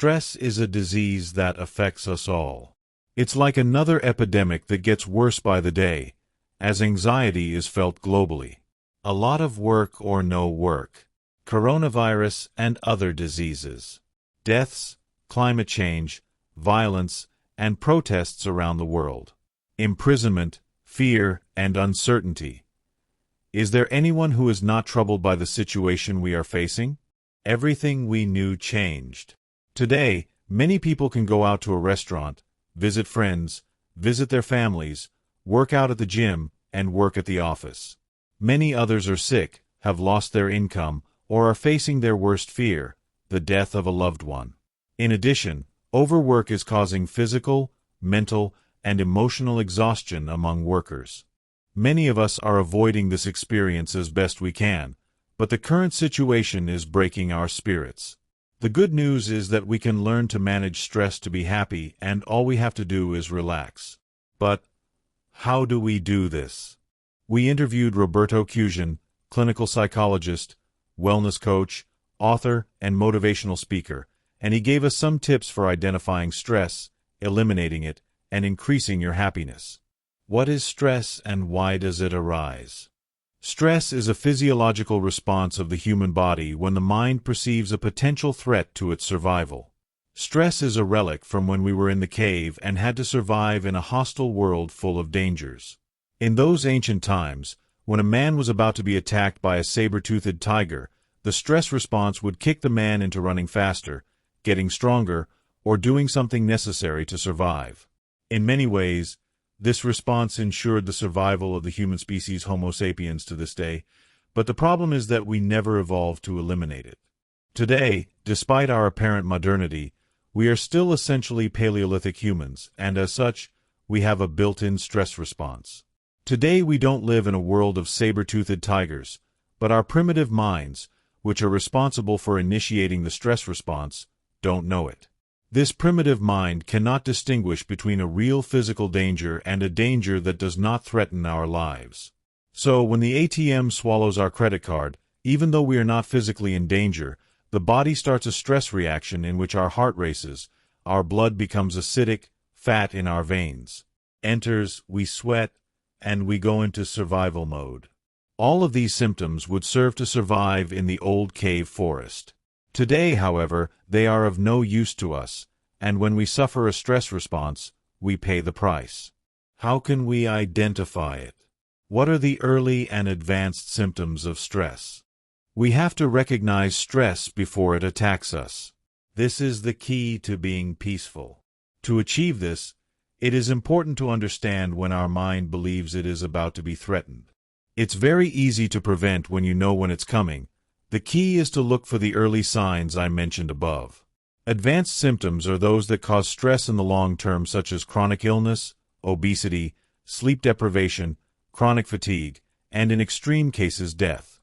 Stress is a disease that affects us all. It's like another epidemic that gets worse by the day, as anxiety is felt globally. A lot of work or no work. Coronavirus and other diseases. Deaths, climate change, violence, and protests around the world. Imprisonment, fear, and uncertainty. Is there anyone who is not troubled by the situation we are facing? Everything we knew changed. Today, many people can go out to a restaurant, visit friends, visit their families, work out at the gym, and work at the office. Many others are sick, have lost their income, or are facing their worst fear, the death of a loved one. In addition, overwork is causing physical, mental, and emotional exhaustion among workers. Many of us are avoiding this experience as best we can, but the current situation is breaking our spirits. The good news is that we can learn to manage stress to be happy, and all we have to do is relax. But how do we do this? We interviewed Roberto Cusion, clinical psychologist, wellness coach, author, and motivational speaker, and he gave us some tips for identifying stress, eliminating it, and increasing your happiness. What is stress and why does it arise? Stress is a physiological response of the human body when the mind perceives a potential threat to its survival. Stress is a relic from when we were in the cave and had to survive in a hostile world full of dangers. In those ancient times, when a man was about to be attacked by a saber-toothed tiger, the stress response would kick the man into running faster, getting stronger, or doing something necessary to survive. In many ways, this response ensured the survival of the human species Homo sapiens to this day, but the problem is that we never evolved to eliminate it. Today, despite our apparent modernity, we are still essentially Paleolithic humans, and as such, we have a built-in stress response. Today we don't live in a world of saber-toothed tigers, but our primitive minds, which are responsible for initiating the stress response, don't know it. This primitive mind cannot distinguish between a real physical danger and a danger that does not threaten our lives. So, when the ATM swallows our credit card, even though we are not physically in danger, the body starts a stress reaction in which our heart races, our blood becomes acidic, fat in our veins enters, we sweat, and we go into survival mode. All of these symptoms would serve to survive in the old cave forest. Today, however, they are of no use to us, and when we suffer a stress response, we pay the price. How can we identify it? What are the early and advanced symptoms of stress? We have to recognize stress before it attacks us. This is the key to being peaceful. To achieve this, it is important to understand when our mind believes it is about to be threatened. It's very easy to prevent when you know when it's coming. The key is to look for the early signs I mentioned above. Advanced symptoms are those that cause stress in the long term, such as chronic illness, obesity, sleep deprivation, chronic fatigue, and in extreme cases death.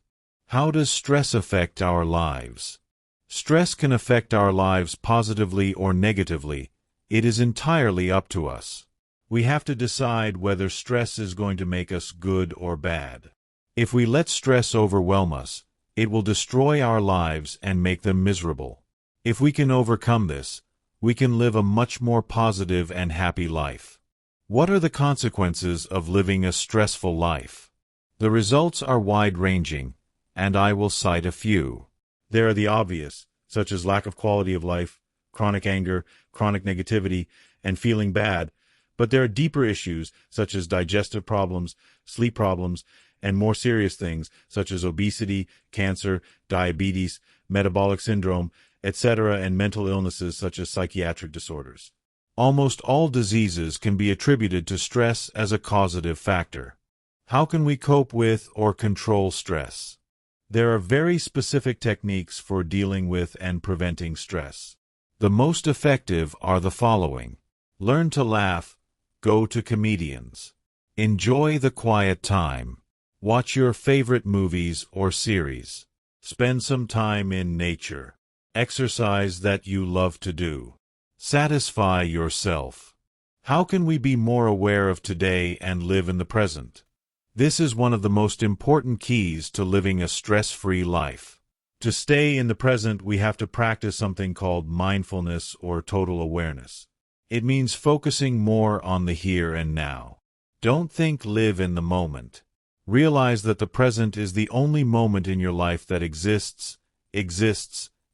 How does stress affect our lives? Stress can affect our lives positively or negatively. It is entirely up to us. We have to decide whether stress is going to make us good or bad. If we let stress overwhelm us, it will destroy our lives and make them miserable. If we can overcome this, we can live a much more positive and happy life. What are the consequences of living a stressful life? The results are wide-ranging, and I will cite a few. There are the obvious, such as lack of quality of life, chronic anger, chronic negativity, and feeling bad, but there are deeper issues such as digestive problems, sleep problems, and more serious things such as obesity, cancer, diabetes, metabolic syndrome, etc., and mental illnesses such as psychiatric disorders. Almost all diseases can be attributed to stress as a causative factor. How can we cope with or control stress? There are very specific techniques for dealing with and preventing stress. The most effective are the following. Learn to laugh. Go to comedians. Enjoy the quiet time. Watch your favorite movies or series. Spend some time in nature. Exercise that you love to do. Satisfy yourself. How can we be more aware of today and live in the present? This is one of the most important keys to living a stress-free life. To stay in the present, we have to practice something called mindfulness or total awareness. It means focusing more on the here and now. Don't think, live in the moment. Realize that the present is the only moment in your life that exists,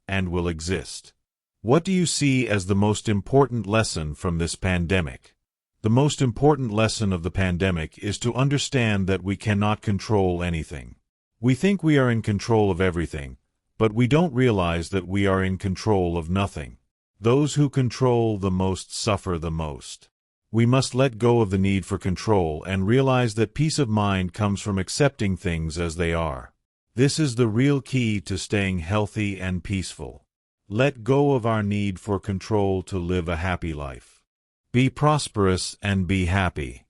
and will exist. What do you see as the most important lesson from this pandemic? The most important lesson of the pandemic is to understand that we cannot control anything. We think we are in control of everything, but we don't realize that we are in control of nothing. Those who control the most suffer the most. We must let go of the need for control and realize that peace of mind comes from accepting things as they are. This is the real key to staying healthy and peaceful. Let go of our need for control to live a happy life. Be prosperous and be happy.